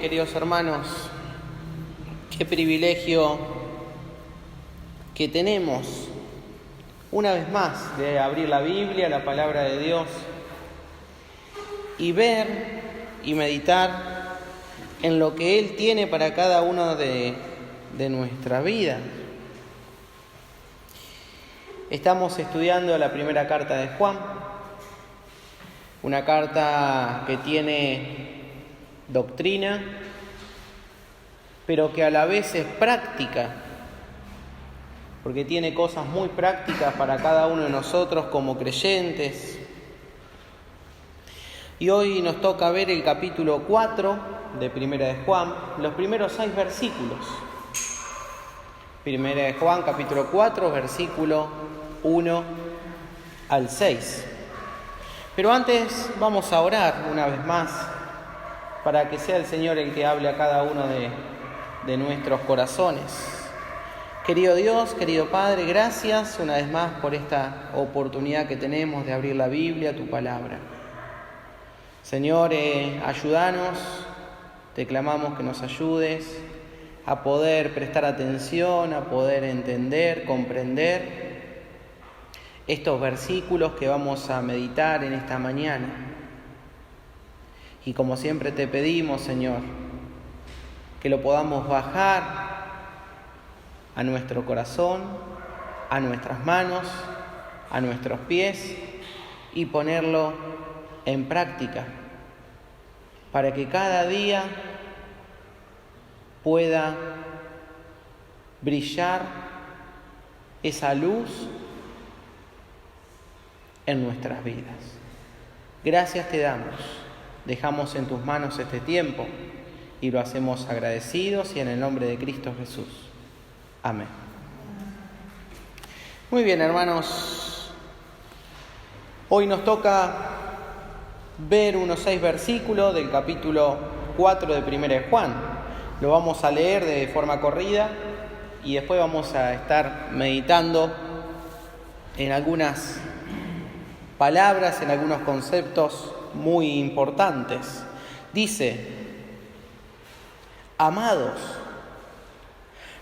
queridos hermanos, qué privilegio que tenemos una vez más de abrir la Biblia, la palabra de Dios, y ver y meditar en lo que Él tiene para cada uno de nuestra vida. Estamos estudiando la primera carta de Juan, una carta que tiene doctrina, pero que a la vez es práctica, porque tiene cosas muy prácticas para cada uno de nosotros como creyentes. Y hoy nos toca ver el capítulo 4 de Primera de Juan, los primeros 6 versículos. Primera de Juan, capítulo 4, versículo 1 al 6. Pero antes vamos a orar una vez más para que sea el Señor el que hable a cada uno de nuestros corazones. Querido Dios, querido Padre, gracias una vez más por esta oportunidad que tenemos de abrir la Biblia, tu palabra. Señor, ayúdanos, te clamamos que nos ayudes a poder prestar atención, a poder entender, comprender estos versículos que vamos a meditar en esta mañana. Y como siempre te pedimos, Señor, que lo podamos bajar a nuestro corazón, a nuestras manos, a nuestros pies y ponerlo en práctica para que cada día pueda brillar esa luz en nuestras vidas. Gracias te damos. Dejamos en tus manos este tiempo y lo hacemos agradecidos y en el nombre de Cristo Jesús. Amén. Muy bien, hermanos. Hoy nos toca ver unos 6 versículos del capítulo 4 de Primera de Juan. Lo vamos a leer de forma corrida y después vamos a estar meditando en algunas palabras, en algunos conceptos muy importantes. Dice: amados,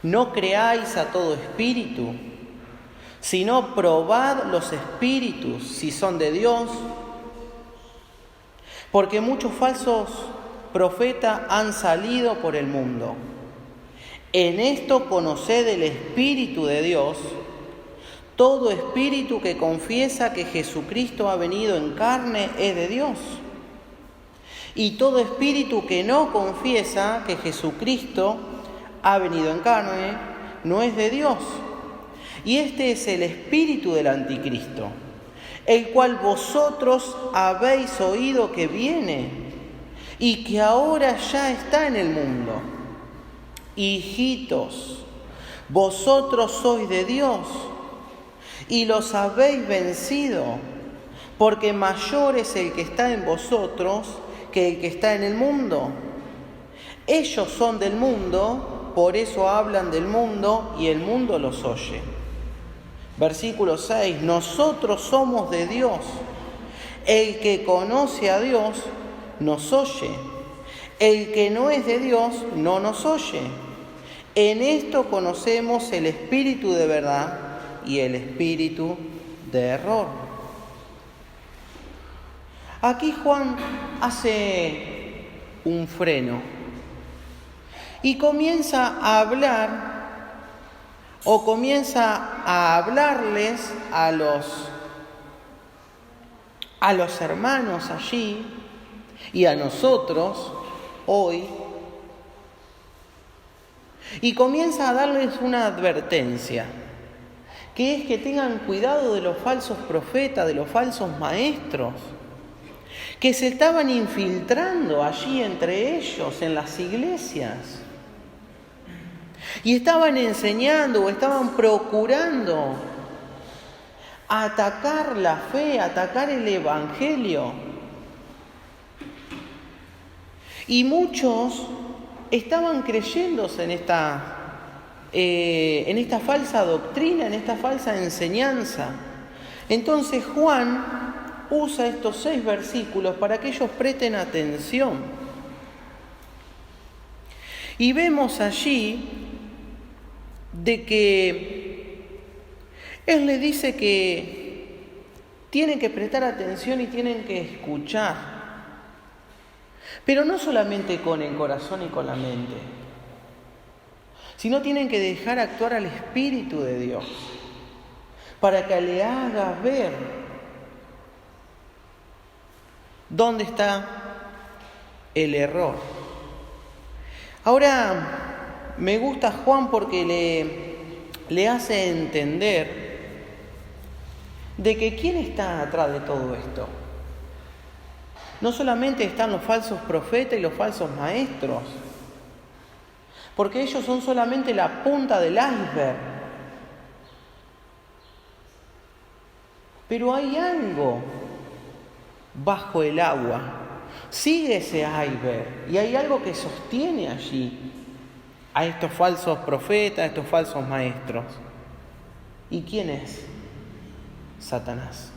no creáis a todo espíritu, sino probad los espíritus si son de Dios, porque muchos falsos profetas han salido por el mundo. En esto conoced el Espíritu de Dios. Todo espíritu que confiesa que Jesucristo ha venido en carne es de Dios. Y todo espíritu que no confiesa que Jesucristo ha venido en carne no es de Dios. Y este es el espíritu del anticristo, el cual vosotros habéis oído que viene y que ahora ya está en el mundo. Hijitos, vosotros sois de Dios y los habéis vencido, porque mayor es el que está en vosotros que el que está en el mundo. Ellos son del mundo, por eso hablan del mundo y el mundo los oye. Versículo 6. Nosotros somos de Dios. El que conoce a Dios nos oye. El que no es de Dios no nos oye. En esto conocemos el espíritu de verdad y el espíritu de error. Aquí Juan hace un freno y comienza a hablarles a los hermanos allí y a nosotros hoy, y comienza a darles una advertencia, que es que tengan cuidado de los falsos profetas, de los falsos maestros, que se estaban infiltrando allí entre ellos en las iglesias y estaban enseñando o estaban procurando atacar la fe, atacar el evangelio. Y muchos estaban creyéndose en esta falsa doctrina, en esta falsa enseñanza. Entonces Juan usa estos 6 versículos para que ellos presten atención. Y vemos allí de que Él le dice que tienen que prestar atención y tienen que escuchar, pero no solamente con el corazón y con la mente, sino tienen que dejar actuar al Espíritu de Dios para que le haga ver dónde está el error. Ahora, me gusta Juan porque le hace entender de que quién está atrás de todo esto. No solamente están los falsos profetas y los falsos maestros, porque ellos son solamente la punta del iceberg. Pero hay algo bajo el agua. Sigue ese iceberg y hay algo que sostiene allí a estos falsos profetas, a estos falsos maestros. ¿Y quién es? Satanás.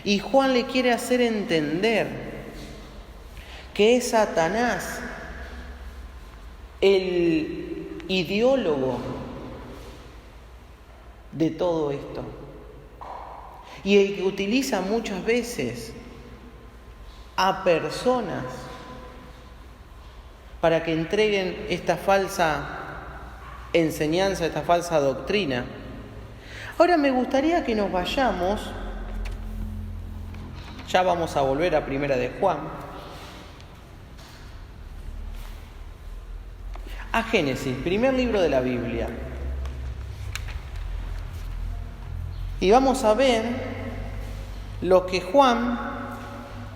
Y Juan le quiere hacer entender que es Satanás el ideólogo de todo esto y el que utiliza muchas veces a personas para que entreguen esta falsa enseñanza, esta falsa doctrina. Ahora me gustaría que nos vayamos, ya vamos a volver a Primera de Juan, a Génesis, primer libro de la Biblia. Y vamos a ver lo que Juan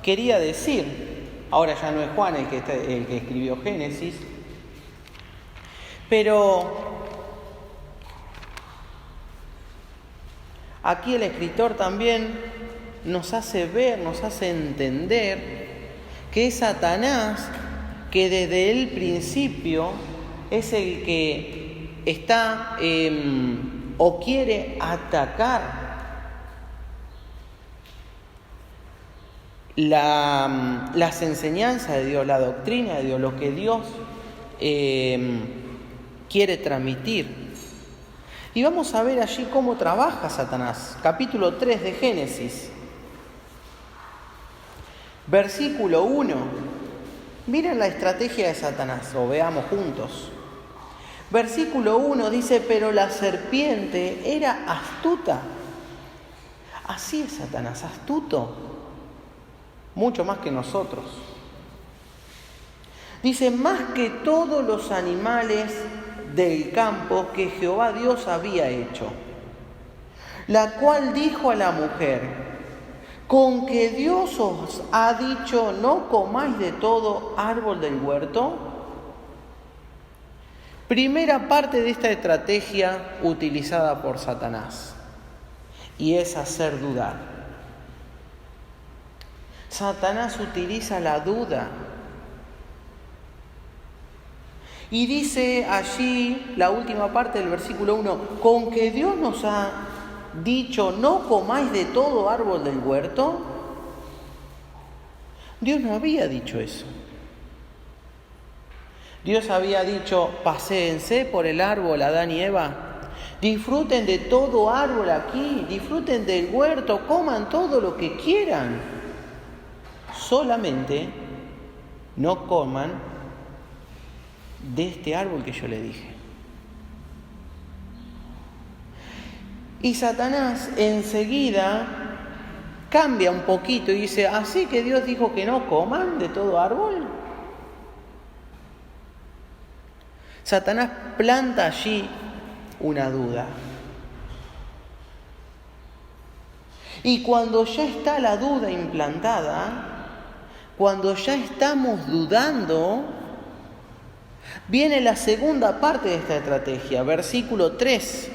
quería decir. Ahora ya no es Juan el que escribió Génesis, pero aquí el escritor también nos hace ver, nos hace entender que es Satanás que desde el principio es el que está o quiere atacar las enseñanzas de Dios, la doctrina de Dios, lo que Dios quiere transmitir. Y vamos a ver allí cómo trabaja Satanás. Capítulo 3 de Génesis, versículo 1. Miren la estrategia de Satanás, o veamos juntos. Versículo 1 dice: pero la serpiente era astuta. Así es Satanás, astuto, mucho más que nosotros. Dice: más que todos los animales del campo que Jehová Dios había hecho, la cual dijo a la mujer: ¿con que Dios os ha dicho no comáis de todo árbol del huerto? Primera parte de esta estrategia utilizada por Satanás, y es hacer dudar. Satanás utiliza la duda. Y dice allí, la última parte del versículo 1, ¿con que Dios nos ha dicho no comáis de todo árbol del huerto? Dios no había dicho eso. Dios había dicho: paséense por el árbol, Adán y Eva, disfruten de todo árbol aquí, disfruten del huerto, coman todo lo que quieran, solamente no coman de este árbol que yo le dije. Y Satanás enseguida cambia un poquito y dice: ¿así que Dios dijo que no coman de todo árbol? Satanás planta allí una duda. Y cuando ya está la duda implantada, cuando ya estamos dudando, viene la segunda parte de esta estrategia, versículo 3.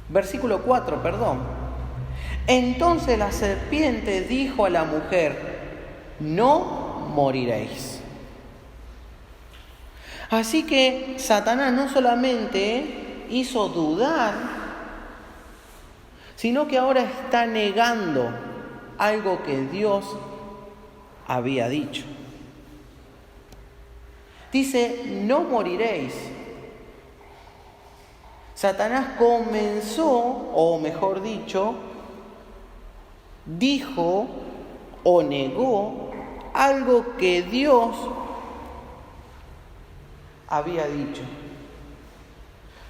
Versículo 4, perdón. Entonces la serpiente dijo a la mujer: no moriréis. Así que Satanás no solamente hizo dudar, sino que ahora está negando algo que Dios había dicho. Dice, no moriréis. Satanás comenzó, o mejor dicho, dijo o negó algo que Dios había dicho.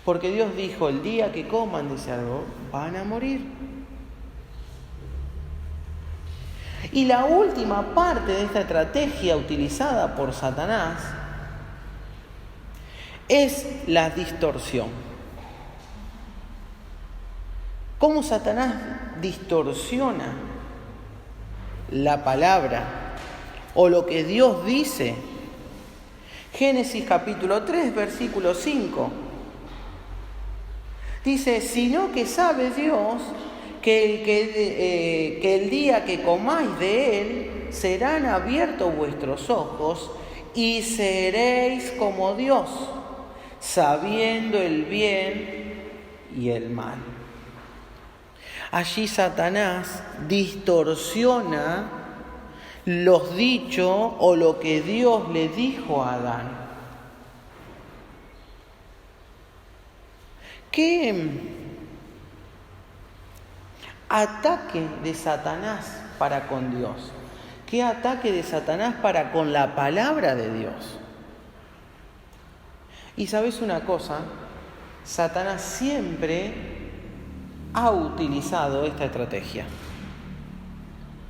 Porque Dios dijo, el día que coman de ese árbol van a morir. Y la última parte de esta estrategia utilizada por Satanás es la distorsión. ¿Cómo Satanás distorsiona la palabra o lo que Dios dice? Génesis capítulo 3, versículo 5. Dice, sino que sabe Dios que el día que comáis de él serán abiertos vuestros ojos y seréis como Dios, sabiendo el bien y el mal. Allí Satanás distorsiona los dichos o lo que Dios le dijo a Adán. ¿Qué ataque de Satanás para con Dios? ¿Qué ataque de Satanás para con la palabra de Dios? Y sabes una cosa, Satanás siempre ha utilizado esta estrategia.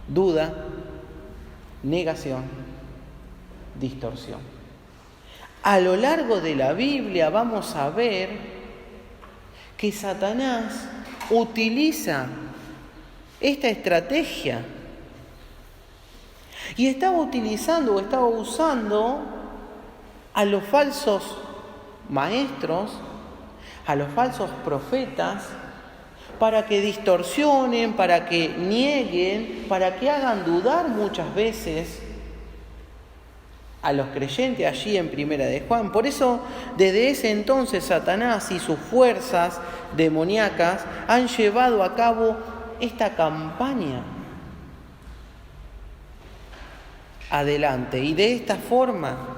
Duda, negación, distorsión. A lo largo de la Biblia vamos a ver que Satanás utiliza esta estrategia y estaba usando a los falsos maestros, a los falsos profetas, para que distorsionen, para que nieguen, para que hagan dudar muchas veces a los creyentes allí en Primera de Juan. Por eso, desde ese entonces, Satanás y sus fuerzas demoníacas han llevado a cabo esta campaña adelante y de esta forma.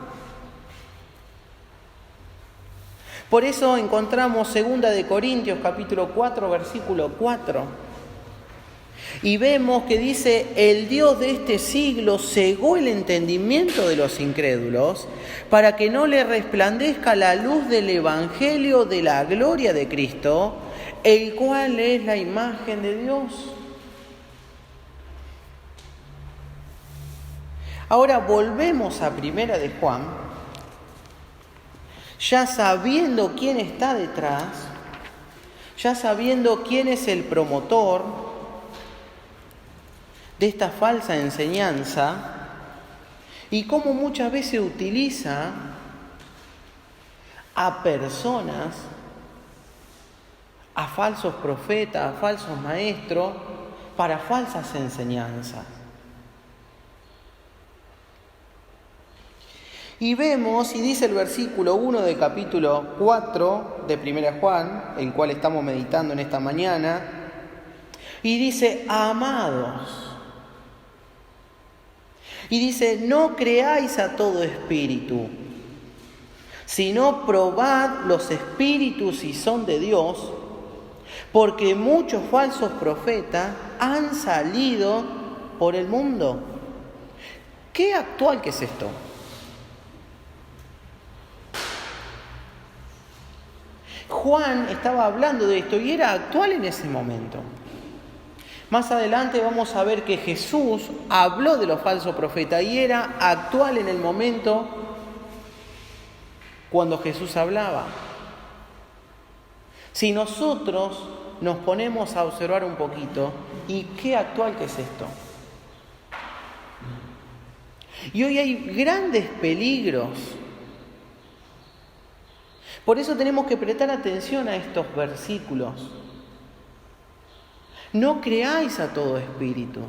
Por eso encontramos 2 de Corintios capítulo 4, versículo 4. Y vemos que dice, el Dios de este siglo cegó el entendimiento de los incrédulos para que no le resplandezca la luz del Evangelio de la gloria de Cristo, el cual es la imagen de Dios. Ahora volvemos a Primera de Juan, ya sabiendo quién está detrás, ya sabiendo quién es el promotor de esta falsa enseñanza y cómo muchas veces utiliza a personas, a falsos profetas, a falsos maestros, para falsas enseñanzas. Y vemos, y dice el versículo 1 del capítulo 4 de 1 Juan, el cual estamos meditando en esta mañana, y dice, amados. Y dice, no creáis a todo espíritu, sino probad los espíritus si son de Dios, porque muchos falsos profetas han salido por el mundo. ¿Qué actual que es esto? Juan estaba hablando de esto y era actual en ese momento. Más adelante vamos a ver que Jesús habló de los falsos profetas y era actual en el momento cuando Jesús hablaba. Si nosotros nos ponemos a observar un poquito, ¿y qué actual que es esto? Y hoy hay grandes peligros. Por eso tenemos que prestar atención a estos versículos. No creáis a todo espíritu.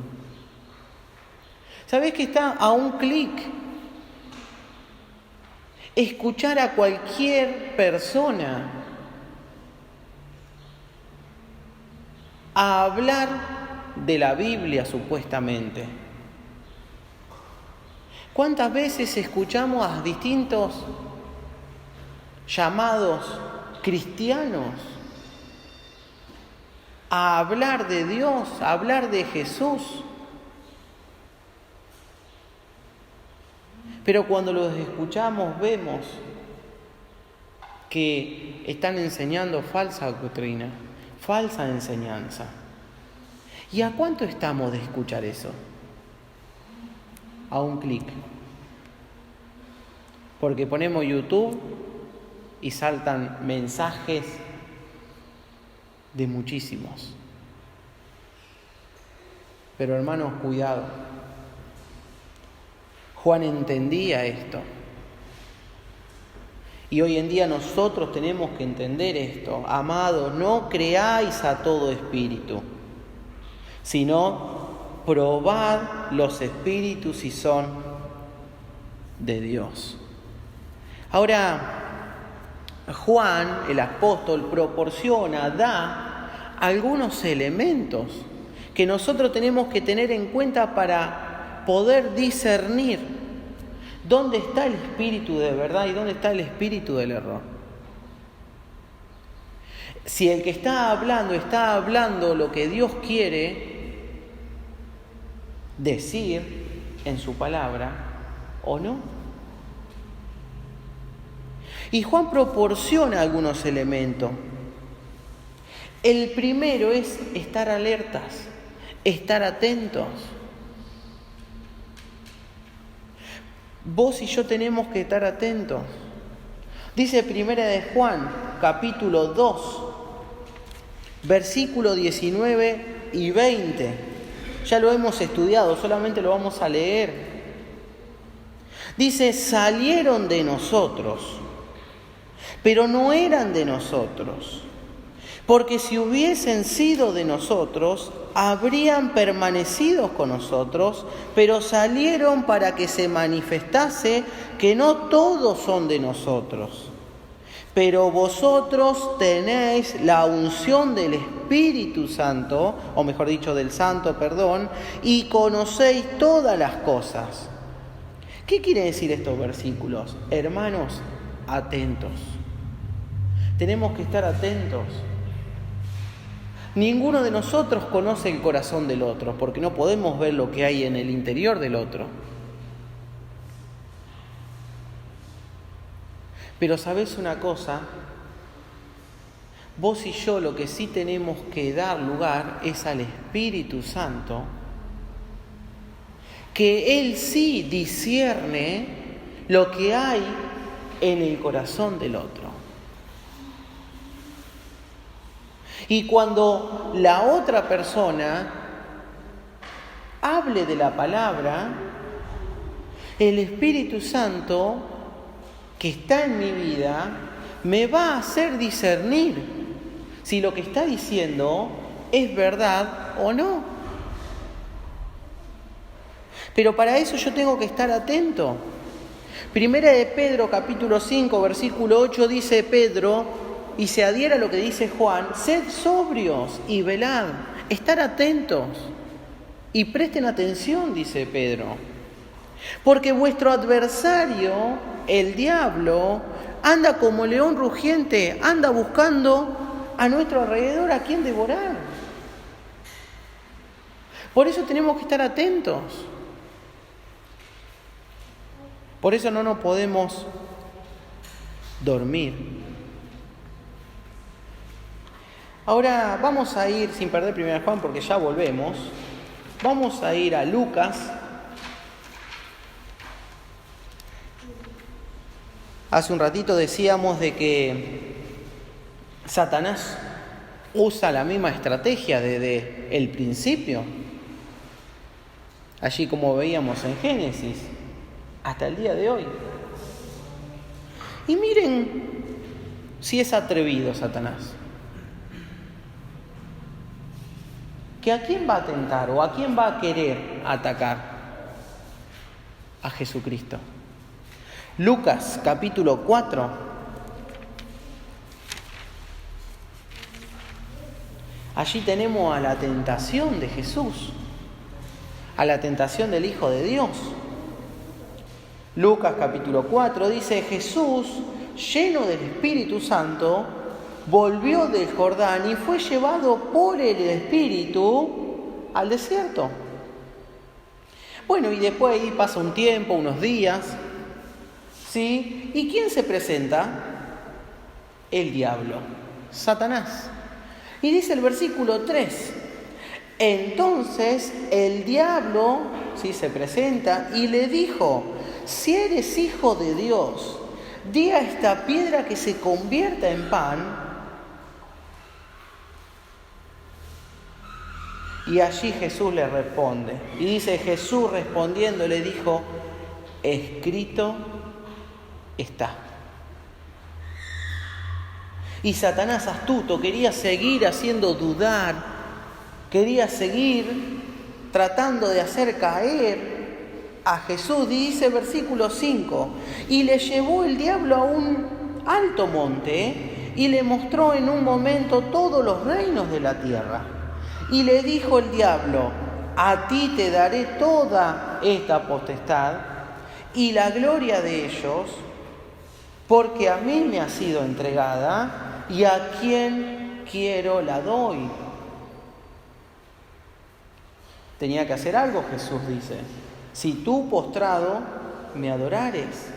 ¿Sabés que está a un clic? Escuchar a cualquier persona a hablar de la Biblia supuestamente. ¿Cuántas veces escuchamos a distintos llamados cristianos a hablar de Dios, a hablar de Jesús? Pero cuando los escuchamos vemos que están enseñando falsa doctrina, falsa enseñanza. ¿Y a cuánto estamos de escuchar eso? A un clic. Porque ponemos YouTube y saltan mensajes de muchísimos. Pero hermanos, cuidado. Juan entendía esto. Y hoy en día nosotros tenemos que entender esto. Amados, no creáis a todo espíritu, sino probad los espíritus si son de Dios. Ahora, Juan, el apóstol, da algunos elementos que nosotros tenemos que tener en cuenta para poder discernir dónde está el espíritu de verdad y dónde está el espíritu del error. Si el que está hablando lo que Dios quiere decir en su palabra o no. Y Juan proporciona algunos elementos. El primero es estar alertas, estar atentos. Vos y yo tenemos que estar atentos. Dice Primera de Juan, capítulo 2, versículo 19 y 20. Ya lo hemos estudiado, solamente lo vamos a leer. Dice, salieron de nosotros, pero no eran de nosotros, porque si hubiesen sido de nosotros, habrían permanecido con nosotros, pero salieron para que se manifestase que no todos son de nosotros. Pero vosotros tenéis la unción del Espíritu Santo, o mejor dicho, del Santo, y conocéis todas las cosas. ¿Qué quiere decir estos versículos? Hermanos, atentos. Tenemos que estar atentos. Ninguno de nosotros conoce el corazón del otro, porque no podemos ver lo que hay en el interior del otro. Pero ¿sabés una cosa? Vos y yo lo que sí tenemos que dar lugar es al Espíritu Santo, que Él sí discierne lo que hay en el corazón del otro. Y cuando la otra persona hable de la palabra, el Espíritu Santo que está en mi vida me va a hacer discernir si lo que está diciendo es verdad o no. Pero para eso yo tengo que estar atento. Primera de Pedro, capítulo 5, versículo 8, dice Pedro, y se adhiere a lo que dice Juan, sed sobrios y velad, estar atentos y presten atención, dice Pedro. Porque vuestro adversario, el diablo, anda como león rugiente, anda buscando a nuestro alrededor a quien devorar. Por eso tenemos que estar atentos. Por eso no nos podemos dormir. Ahora vamos a ir, sin perder 1 Juan porque ya volvemos, vamos a ir a Lucas. Hace un ratito decíamos de que Satanás usa la misma estrategia desde el principio, allí como veíamos en Génesis, hasta el día de hoy. Y miren si es atrevido Satanás. ¿Que a quién va a tentar o a quién va a querer atacar? A Jesucristo. Lucas capítulo 4. Allí tenemos a la tentación de Jesús, a la tentación del Hijo de Dios. Lucas capítulo 4 dice: Jesús, lleno del Espíritu Santo, volvió del Jordán y fue llevado por el Espíritu al desierto. Bueno, y después ahí pasa un tiempo, unos días, ¿sí? ¿Y quién se presenta? El diablo, Satanás. Y dice el versículo 3: entonces el diablo, ¿sí?, se presenta y le dijo: si eres hijo de Dios, di a esta piedra que se convierta en pan. Y allí Jesús le responde. Y dice: Jesús respondiendo le dijo: escrito está. Y Satanás, astuto, quería seguir haciendo dudar, quería seguir tratando de hacer caer a Jesús. Dice versículo 5: y le llevó el diablo a un alto monte y le mostró en un momento todos los reinos de la tierra. Y le dijo el diablo: a ti te daré toda esta potestad y la gloria de ellos, porque a mí me ha sido entregada y a quien quiero la doy. Tenía que hacer algo, Jesús dice: si tú postrado me adorares.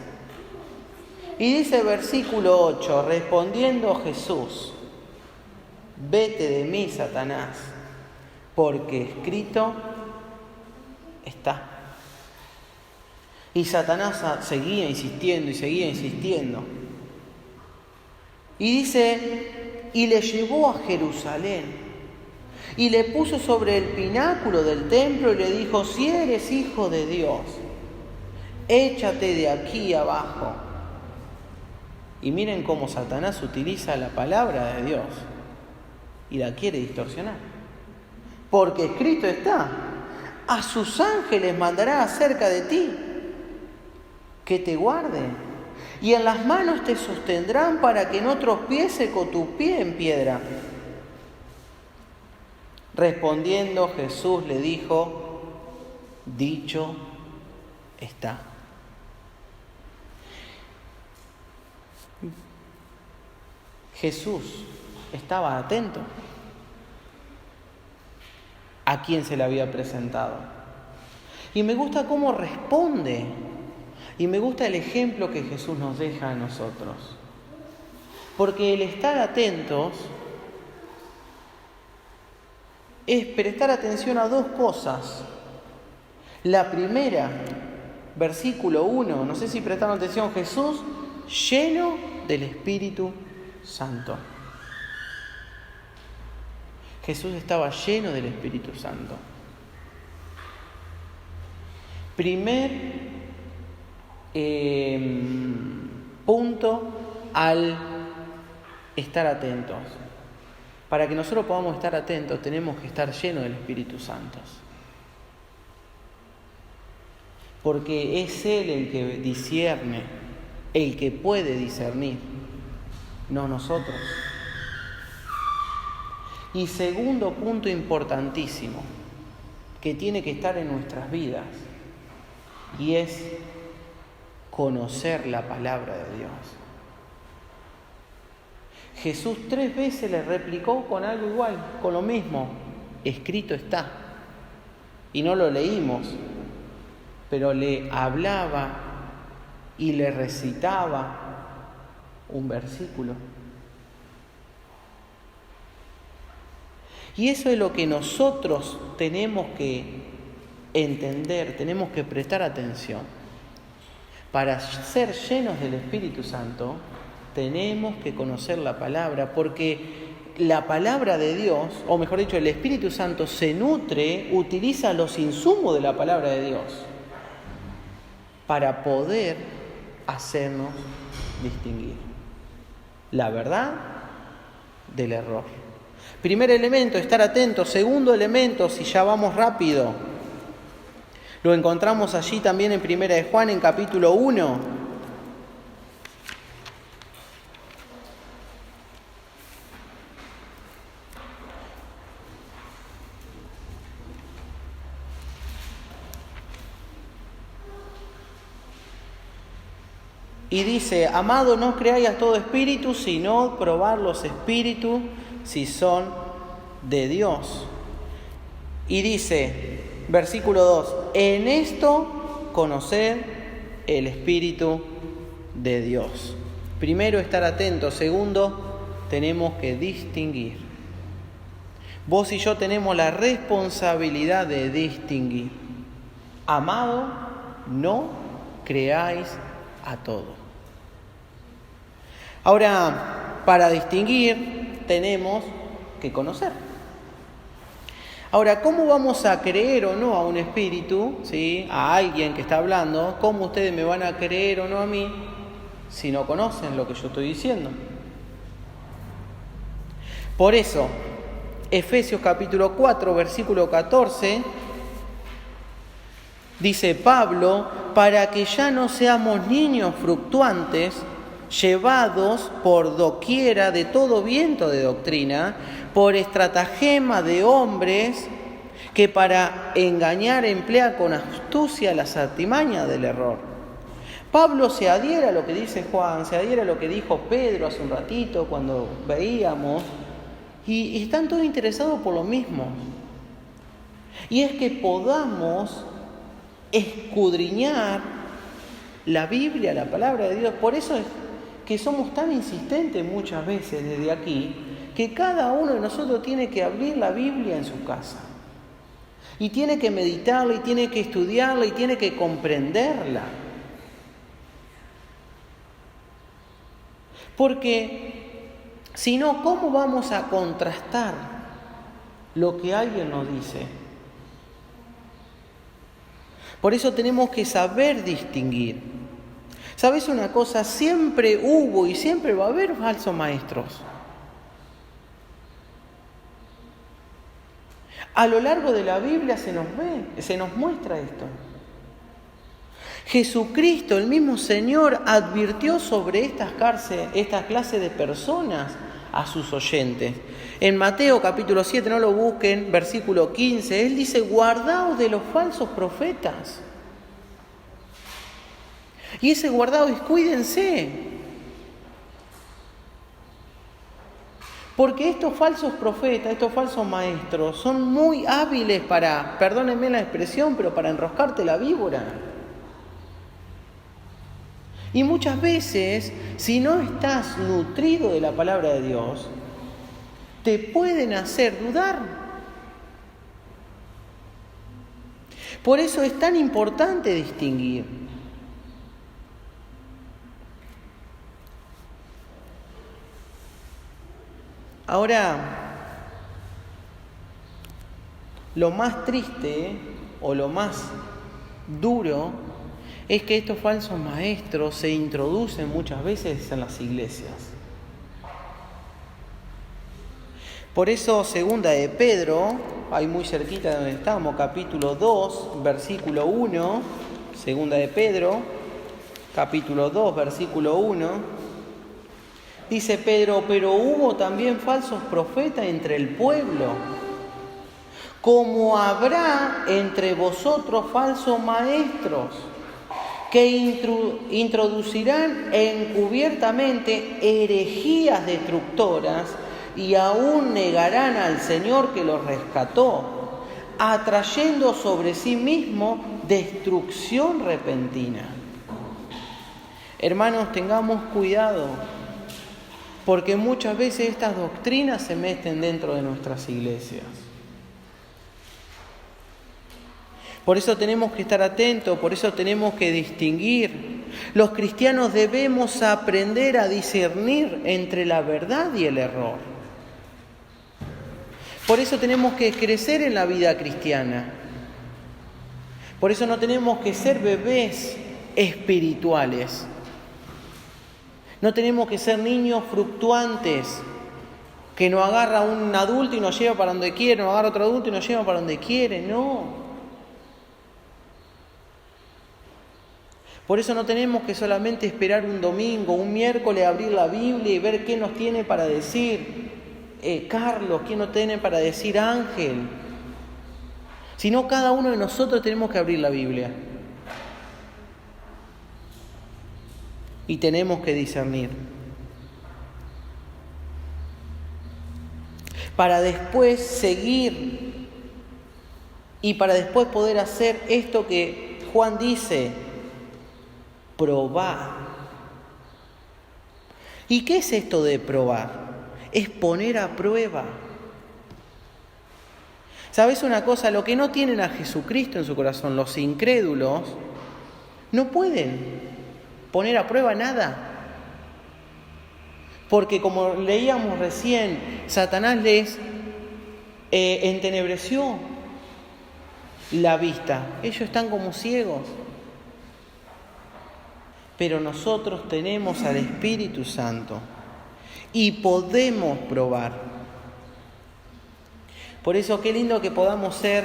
Y dice versículo 8: respondiendo Jesús: vete de mí, Satanás, porque escrito está. Y Satanás seguía insistiendo y seguía insistiendo. Y dice: y le llevó a Jerusalén y le puso sobre el pináculo del templo y le dijo: si eres hijo de Dios, échate de aquí abajo. Y miren cómo Satanás utiliza la palabra de Dios y la quiere distorsionar. Porque escrito está: a sus ángeles mandará acerca de ti, que te guarden, y en las manos te sostendrán para que no tropiece con tu pie en piedra. Respondiendo Jesús le dijo: dicho está. Jesús estaba atento a quien se le había presentado. Y me gusta cómo responde. Y me gusta el ejemplo que Jesús nos deja a nosotros. Porque el estar atentos es prestar atención a dos cosas. La primera, versículo 1, no sé si prestaron atención: Jesús lleno del Espíritu Santo. Jesús estaba lleno del Espíritu Santo. Primer punto al estar atentos. Para que nosotros podamos estar atentos, tenemos que estar llenos del Espíritu Santo. Porque es Él el que discierne, el que puede discernir, no nosotros. Y segundo punto importantísimo, que tiene que estar en nuestras vidas, y es conocer la palabra de Dios. Jesús 3 veces le replicó con algo igual, con lo mismo: escrito está. Y no lo leímos, pero le hablaba y le recitaba un versículo. Y eso es lo que nosotros tenemos que entender, tenemos que prestar atención. Para ser llenos del Espíritu Santo, tenemos que conocer la palabra, porque la palabra de Dios, o mejor dicho, el Espíritu Santo se nutre, utiliza los insumos de la palabra de Dios para poder hacernos distinguir la verdad del error. Primer elemento, estar atentos. Segundo elemento, si ya vamos rápido, lo encontramos allí también en Primera de Juan, en capítulo 1. Y dice, amado, no creáis a todo espíritu, sino probar los espíritus si son de Dios. Y dice, versículo 2, en esto conocer el Espíritu de Dios. Primero, estar atentos. Segundo, tenemos que distinguir. Vos y yo tenemos la responsabilidad de distinguir. Amado, no creáis a todo. Ahora, para distinguir, tenemos que conocer. Ahora, ¿cómo vamos a creer o no a un espíritu, ¿sí? A alguien que está hablando? ¿Cómo ustedes me van a creer o no a mí si no conocen lo que yo estoy diciendo? Por eso, Efesios capítulo 4, versículo 14, dice Pablo, para que ya no seamos niños fluctuantes, llevados por doquiera de todo viento de doctrina, por estratagema de hombres que para engañar emplea con astucia las artimañas del error. Pablo se adhiere a lo que dice Juan, se adhiere a lo que dijo Pedro hace un ratito cuando veíamos, y están todos interesados por lo mismo. Y es que podamos escudriñar la Biblia, la palabra de Dios. Por eso es que somos tan insistentes muchas veces desde aquí, que cada uno de nosotros tiene que abrir la Biblia en su casa. Y tiene que meditarla, y tiene que estudiarla, y tiene que comprenderla. Porque si no, ¿cómo vamos a contrastar lo que alguien nos dice? Por eso tenemos que saber distinguir. ¿Sabes una cosa? Siempre hubo y siempre va a haber falsos maestros. A lo largo de la Biblia se nos muestra esto. Jesucristo, el mismo Señor, advirtió sobre esta clase de personas a sus oyentes. En Mateo capítulo 7, no lo busquen, versículo 15, Él dice, guardaos de los falsos profetas. Y ese guardado es cuídense. Porque estos falsos profetas, estos falsos maestros, son muy hábiles para, perdónenme la expresión, pero para enroscarte la víbora. Y muchas veces, si no estás nutrido de la palabra de Dios, te pueden hacer dudar. Por eso es tan importante distinguir. Ahora, lo más triste o lo más duro es que estos falsos maestros se introducen muchas veces en las iglesias. Por eso, segunda de Pedro, ahí muy cerquita de donde estamos, capítulo 2, versículo 1, segunda de Pedro, capítulo 2, versículo 1, dice Pedro, pero hubo también falsos profetas entre el pueblo, como habrá entre vosotros falsos maestros, que introducirán encubiertamente herejías destructoras y aún negarán al Señor que los rescató, atrayendo sobre sí mismo destrucción repentina. Hermanos, tengamos cuidado, porque muchas veces estas doctrinas se meten dentro de nuestras iglesias. Por eso tenemos que estar atentos, por eso tenemos que distinguir. Los cristianos debemos aprender a discernir entre la verdad y el error. Por eso tenemos que crecer en la vida cristiana. Por eso no tenemos que ser bebés espirituales. No tenemos que ser niños fluctuantes, que nos agarra un adulto y nos lleva para donde quiere, nos agarra otro adulto y nos lleva para donde quiere. No. Por eso no tenemos que solamente esperar un domingo, un miércoles, abrir la Biblia y ver qué nos tiene para decir Carlos, qué nos tiene para decir Ángel. Sino cada uno de nosotros tenemos que abrir la Biblia. y tenemos que discernir. Para después seguir y para después poder hacer esto que Juan dice, probar. ¿Y qué es esto de probar? Es poner a prueba. ¿Sabes una cosa? Lo que no tienen a Jesucristo en su corazón, los incrédulos, no pueden poner a prueba nada. Porque como leíamos recién, Satanás les entenebreció la vista. Ellos están como ciegos. Pero nosotros tenemos al Espíritu Santo y podemos probar. Por eso qué lindo que podamos ser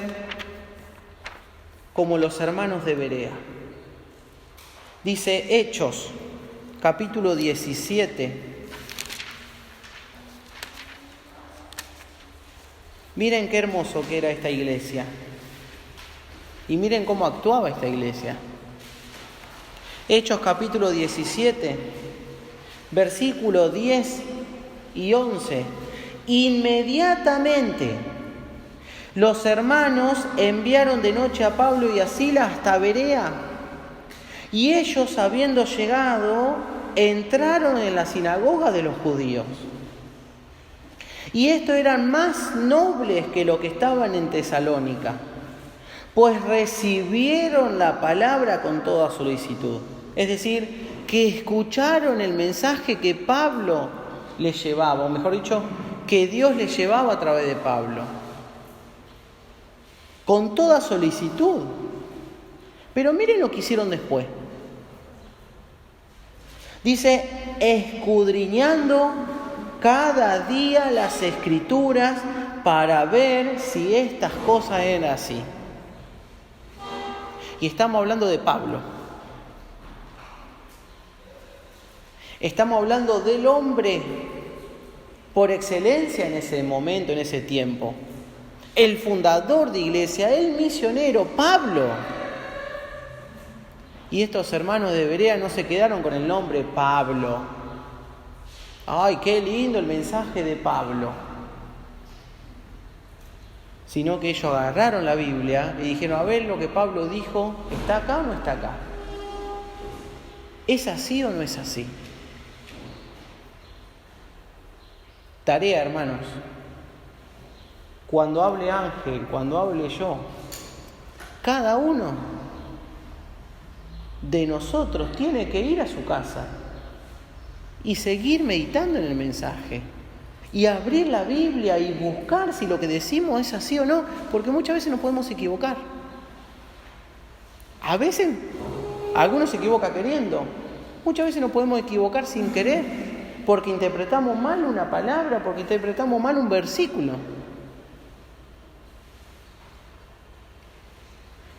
como los hermanos de Berea. Dice Hechos, capítulo 17. Miren qué hermoso que era esta iglesia. Y miren cómo actuaba esta iglesia. Hechos capítulo 17, versículo 10 y 11. Inmediatamente los hermanos enviaron de noche a Pablo y a Silas hasta Berea. Y ellos, habiendo llegado, entraron en la sinagoga de los judíos. Y estos eran más nobles que los que estaban en Tesalónica, pues recibieron la palabra con toda solicitud. Es decir, que escucharon el mensaje que Pablo les llevaba, o mejor dicho, que Dios les llevaba a través de Pablo. Con toda solicitud. Pero miren lo que hicieron después. Dice, escudriñando cada día las Escrituras para ver si estas cosas eran así. Y estamos hablando de Pablo. Estamos hablando del hombre por excelencia en ese momento, en ese tiempo. El fundador de iglesia, el misionero, Pablo. Y estos hermanos de Berea no se quedaron con el nombre Pablo. ¡Ay, qué lindo el mensaje de Pablo! Sino que ellos agarraron la Biblia y dijeron, a ver lo que Pablo dijo, ¿está acá o no está acá? ¿Es así o no es así? Tarea, hermanos. Cuando hable Ángel, cuando hable yo, cada uno de nosotros tiene que ir a su casa y seguir meditando en el mensaje y abrir la Biblia y buscar si lo que decimos es así o no, porque muchas veces nos podemos equivocar. A veces algunos se equivocan queriendo, muchas veces nos podemos equivocar sin querer, porque interpretamos mal una palabra, porque interpretamos mal un versículo.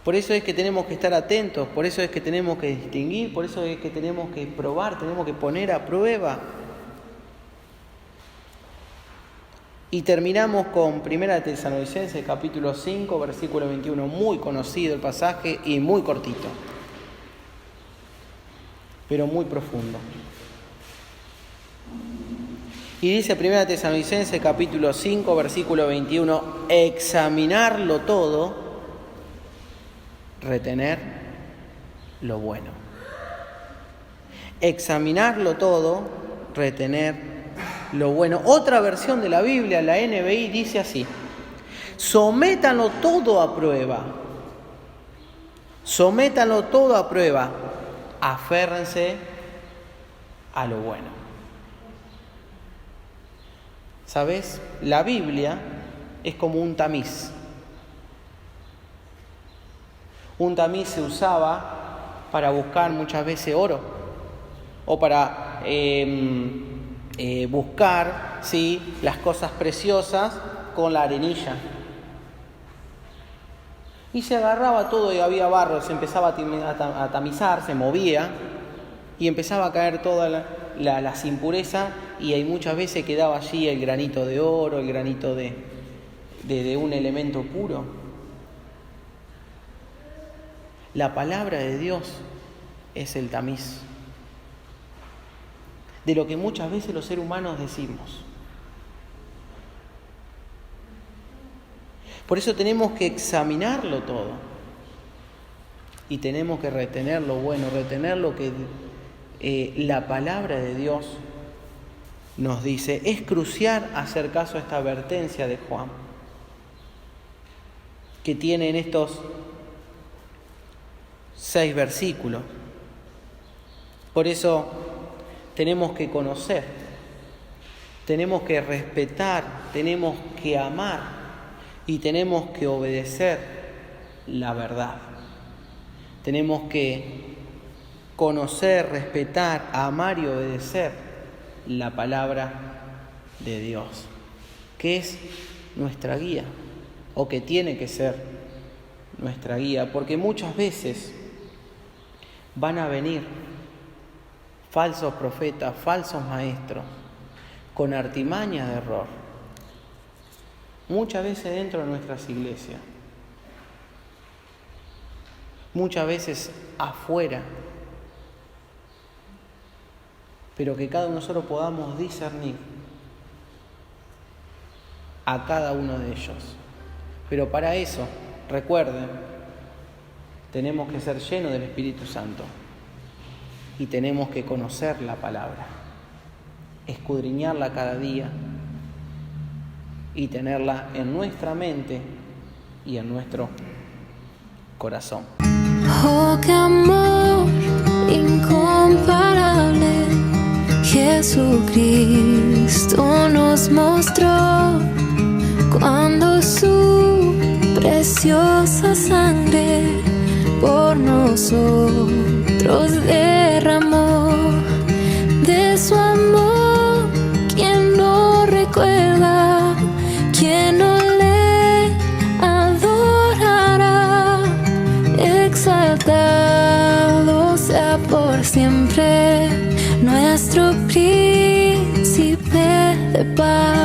Por eso es que tenemos que estar atentos, por eso es que tenemos que distinguir, por eso es que tenemos que probar, tenemos que poner a prueba. Y terminamos con 1 Tesalonicenses, capítulo 5, versículo 21, muy conocido el pasaje y muy cortito, pero muy profundo. Y dice 1 Tesalonicenses, capítulo 5, versículo 21, examinarlo todo, retener lo bueno. Examinarlo todo, retener lo bueno. Otra versión de la Biblia, la NBI, dice así: sométanlo todo a prueba. Sométanlo todo a prueba. Aférrense a lo bueno. ¿Sabes? La Biblia es como un tamiz. Un tamiz se usaba para buscar muchas veces oro o para buscar, ¿sí?, las cosas preciosas con la arenilla. Y se agarraba todo y había barro, se empezaba a tamizar, se movía y empezaba a caer todas las impurezas y ahí muchas veces quedaba allí el granito de oro, el granito de un elemento puro. La palabra de Dios es el tamiz. de lo que muchas veces los seres humanos decimos. Por eso tenemos que examinarlo todo y tenemos que retener lo bueno, retener lo que la palabra de Dios nos dice. Es crucial hacer caso a esta advertencia de Juan, que tiene en estos 6 versículos. Por eso tenemos que conocer, tenemos que respetar, tenemos que amar y tenemos que obedecer la verdad. Tenemos que conocer, respetar, amar y obedecer la palabra de Dios, que es nuestra guía, o que tiene que ser nuestra guía, porque muchas veces van a venir falsos profetas, falsos maestros, con artimañas de error, muchas veces dentro de nuestras iglesias, muchas veces afuera, pero que cada uno de nosotros podamos discernir a cada uno de ellos. Pero para eso, recuerden, tenemos que ser llenos del Espíritu Santo y tenemos que conocer la palabra, escudriñarla cada día y tenerla en nuestra mente y en nuestro corazón. Oh, qué amor incomparable, Jesucristo nos mostró cuando su preciosa sangre por nosotros derramó. De su amor, ¿quién no recuerda? ¿Quién no le adorará? Exaltado sea por siempre nuestro príncipe de paz.